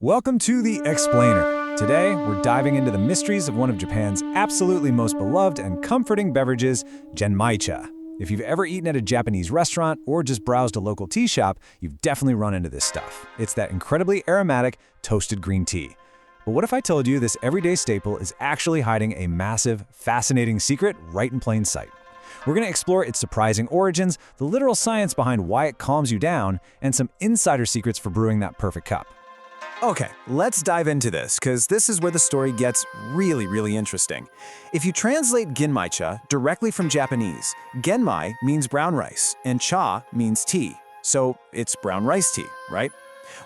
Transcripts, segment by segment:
Welcome to The Explainer. Today, we're diving into the mysteries of one of Japan's absolutely most beloved and comforting beverages, Genmaicha. If you've ever eaten at a Japanese restaurant or just browsed a local tea shop, you've definitely run into this stuff. It's that incredibly aromatic, toasted green tea. But what if I told you this everyday staple is actually hiding a massive, fascinating secret right in plain sight? We're going to explore its surprising origins, the literal science behind why it calms you down, and some insider secrets for brewing that perfect cup. Okay, let's dive into this, because this is where the story gets really interesting. If you translate Genmaicha directly from Japanese, Genmai means brown rice, and cha means tea. So it's brown rice tea, right?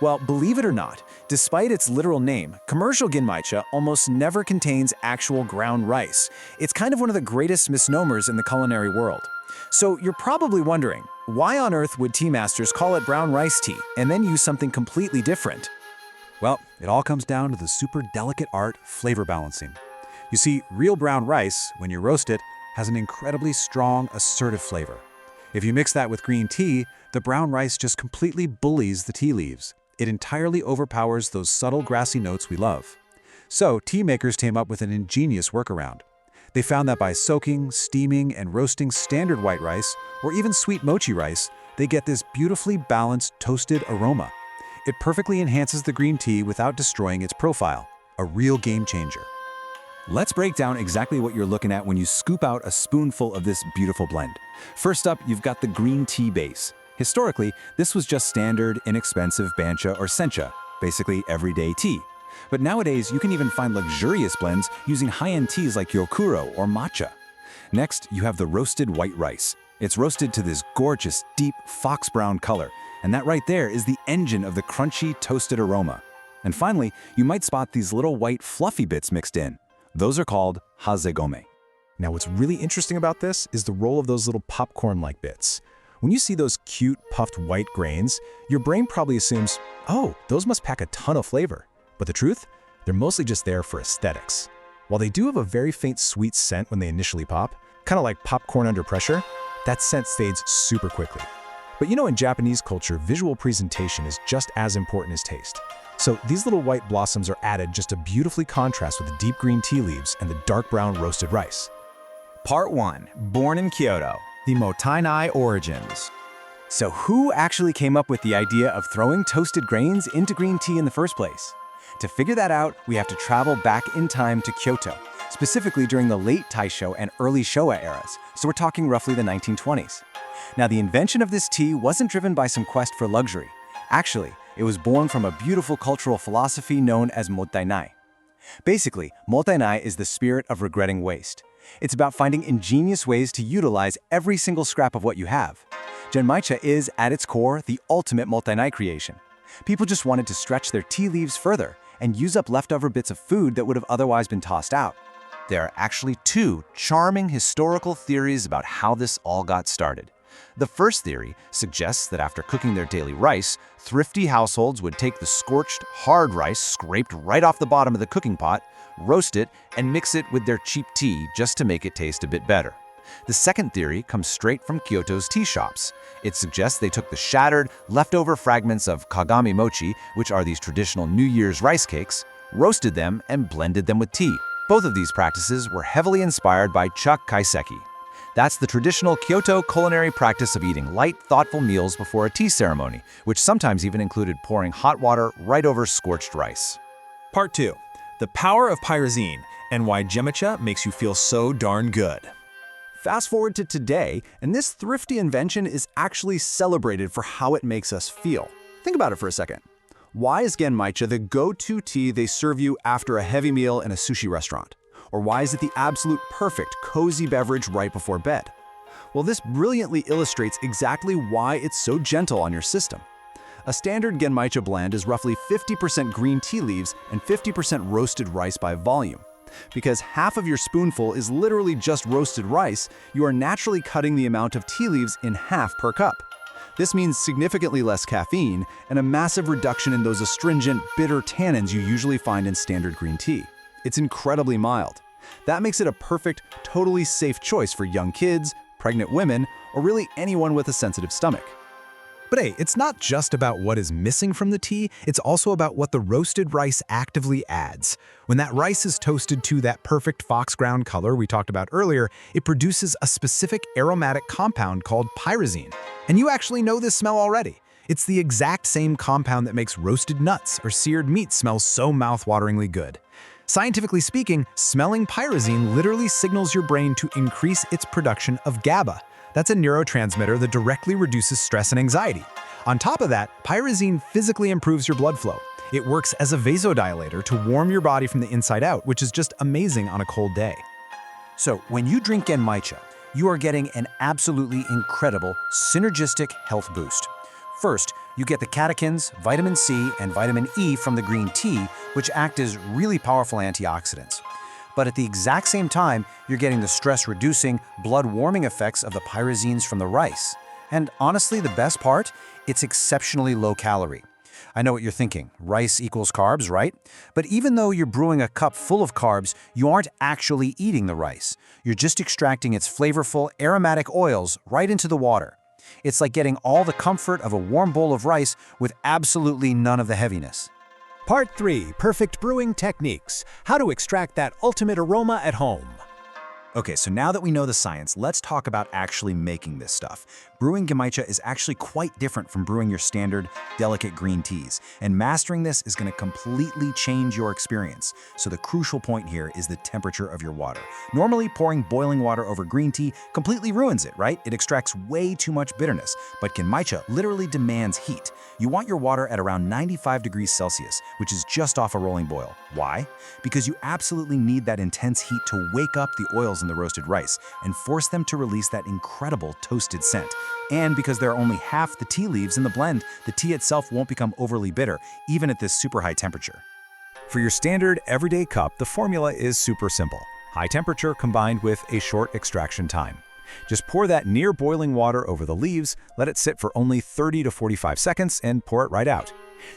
Well, believe it or not, despite its literal name, commercial Genmaicha almost never contains actual ground rice. It's kind of one of the greatest misnomers in the culinary world. So you're probably wondering, why on earth would tea masters call it brown rice tea and then use something completely different? Well, it all comes down to the super delicate art flavor balancing. You see, real brown rice, when you roast it, has an incredibly strong, assertive flavor. If you mix that with green tea, the brown rice just completely bullies the tea leaves. It entirely overpowers those subtle grassy notes we love. So, tea makers came up with an ingenious workaround. They found that by soaking, steaming, and roasting standard white rice, or even sweet mochi rice, they get this beautifully balanced, toasted aroma. It perfectly enhances the green tea without destroying its profile. A real game changer. Let's break down exactly what you're looking at when you scoop out a spoonful of this beautiful blend. First up, you've got the green tea base. Historically, this was just standard, inexpensive bancha or sencha, basically everyday tea. But nowadays, you can even find luxurious blends using high-end teas like Yokuro or matcha. Next, you have the roasted white rice. It's roasted to this gorgeous, deep, fox brown color, and that right there is the engine of the crunchy, toasted aroma. And finally, you might spot these little white, fluffy bits mixed in. Those are called hazegome. Now, what's really interesting about this is the role of those little popcorn-like bits. When you see those cute, puffed white grains, your brain probably assumes, oh, those must pack a ton of flavor. But the truth? They're mostly just there for aesthetics. While they do have a very faint sweet scent when they initially pop, kind of like popcorn under pressure, that scent fades super quickly. But you know, in Japanese culture, visual presentation is just as important as taste. So these little white blossoms are added just to beautifully contrast with the deep green tea leaves and the dark brown roasted rice. Part 1. Born in Kyoto, the Motainai origins. So who actually came up with the idea of throwing toasted grains into green tea in the first place? To figure that out, we have to travel back in time to Kyoto, specifically during the late Taisho and early Showa eras, so we're talking roughly the 1920s. Now, the invention of this tea wasn't driven by some quest for luxury. Actually, it was born from a beautiful cultural philosophy known as mottainai. Basically, mottainai is the spirit of regretting waste. It's about finding ingenious ways to utilize every single scrap of what you have. Genmaicha is, at its core, the ultimate mottainai creation. People just wanted to stretch their tea leaves further and use up leftover bits of food that would have otherwise been tossed out. There are actually two charming historical theories about how this all got started. The first theory suggests that after cooking their daily rice, thrifty households would take the scorched, hard rice scraped right off the bottom of the cooking pot, roast it, and mix it with their cheap tea just to make it taste a bit better. The second theory comes straight from Kyoto's tea shops. It suggests they took the shattered, leftover fragments of kagami mochi, which are these traditional New Year's rice cakes, roasted them, and blended them with tea. Both of these practices were heavily inspired by chak kaiseki. That's the traditional Kyoto culinary practice of eating light, thoughtful meals before a tea ceremony, which sometimes even included pouring hot water right over scorched rice. Part 2. The power of pyrazine and why Genmaicha makes you feel so darn good. Fast forward to today, and this thrifty invention is actually celebrated for how it makes us feel. Think about it for a second. Why is Genmaicha the go-to tea they serve you after a heavy meal in a sushi restaurant? Or why is it the absolute perfect, cozy beverage right before bed? Well, this brilliantly illustrates exactly why it's so gentle on your system. A standard Genmaicha blend is roughly 50% green tea leaves and 50% roasted rice by volume. Because half of your spoonful is literally just roasted rice, you are naturally cutting the amount of tea leaves in half per cup. This means significantly less caffeine and a massive reduction in those astringent, bitter tannins you usually find in standard green tea. It's incredibly mild. That makes it a perfect, totally safe choice for young kids, pregnant women, or really anyone with a sensitive stomach. But hey, it's not just about what is missing from the tea, it's also about what the roasted rice actively adds. When that rice is toasted to that perfect fox ground color we talked about earlier, it produces a specific aromatic compound called pyrazine. And you actually know this smell already. It's the exact same compound that makes roasted nuts or seared meat smell so mouth-wateringly good. Scientifically speaking, smelling pyrazine literally signals your brain to increase its production of GABA. That's a neurotransmitter that directly reduces stress and anxiety. On top of that, pyrazine physically improves your blood flow. It works as a vasodilator to warm your body from the inside out, which is just amazing on a cold day. So when you drink Genmaicha, you are getting an absolutely incredible synergistic health boost. First, you get the catechins, vitamin C, and vitamin E from the green tea, which act as really powerful antioxidants. But at the exact same time, you're getting the stress-reducing, blood-warming effects of the pyrazines from the rice. And honestly, the best part? It's exceptionally low-calorie. I know what you're thinking, rice equals carbs, right? But even though you're brewing a cup full of carbs, you aren't actually eating the rice. You're just extracting its flavorful, aromatic oils right into the water. It's like getting all the comfort of a warm bowl of rice with absolutely none of the heaviness. Part 3. Perfect Brewing Techniques. How to extract that ultimate aroma at home. Okay, so now that we know the science, let's talk about actually making this stuff. Brewing Genmaicha is actually quite different from brewing your standard, delicate green teas, and mastering this is going to completely change your experience. So the crucial point here is the temperature of your water. Normally, pouring boiling water over green tea completely ruins it, right? It extracts way too much bitterness, but Genmaicha literally demands heat. You want your water at around 95 degrees Celsius, which is just off a rolling boil. Why? Because you absolutely need that intense heat to wake up the oils in the roasted rice and force them to release that incredible toasted scent. And because there are only half the tea leaves in the blend, the tea itself won't become overly bitter, even at this super high temperature. For your standard everyday cup, the formula is super simple. High temperature combined with a short extraction time. Just pour that near boiling water over the leaves, let it sit for only 30 to 45 seconds, and pour it right out.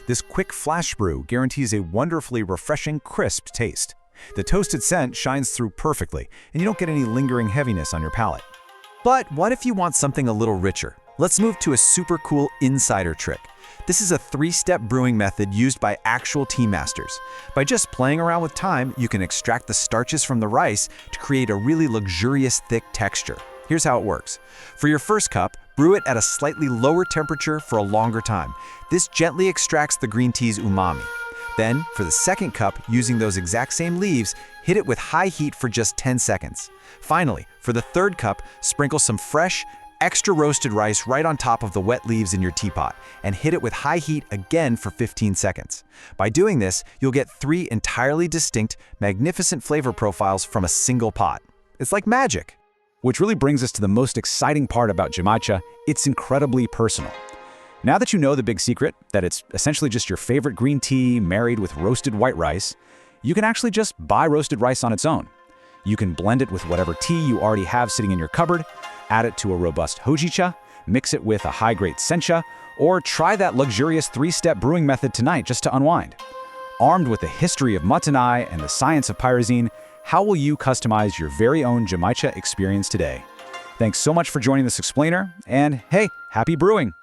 This quick flash brew guarantees a wonderfully refreshing, crisp taste. The toasted scent shines through perfectly, and you don't get any lingering heaviness on your palate. But what if you want something a little richer? Let's move to a super cool insider trick. This is a 3-step brewing method used by actual tea masters. By just playing around with time, you can extract the starches from the rice to create a really luxurious, thick texture. Here's how it works. For your first cup, brew it at a slightly lower temperature for a longer time. This gently extracts the green tea's umami. Then, for the second cup, using those exact same leaves, hit it with high heat for just 10 seconds. Finally, for the third cup, sprinkle some fresh, extra roasted rice right on top of the wet leaves in your teapot, and hit it with high heat again for 15 seconds. By doing this, you'll get 3 entirely distinct, magnificent flavor profiles from a single pot. It's like magic. Which really brings us to the most exciting part about Genmaicha. It's incredibly personal. Now that you know the big secret, that it's essentially just your favorite green tea married with roasted white rice, you can actually just buy roasted rice on its own. You can blend it with whatever tea you already have sitting in your cupboard, add it to a robust hojicha, mix it with a high-grade sencha, or try that luxurious 3-step brewing method tonight just to unwind. Armed with the history of matanai and the science of pyrazine, how will you customize your very own Genmaicha experience today? Thanks so much for joining this explainer, and hey, happy brewing!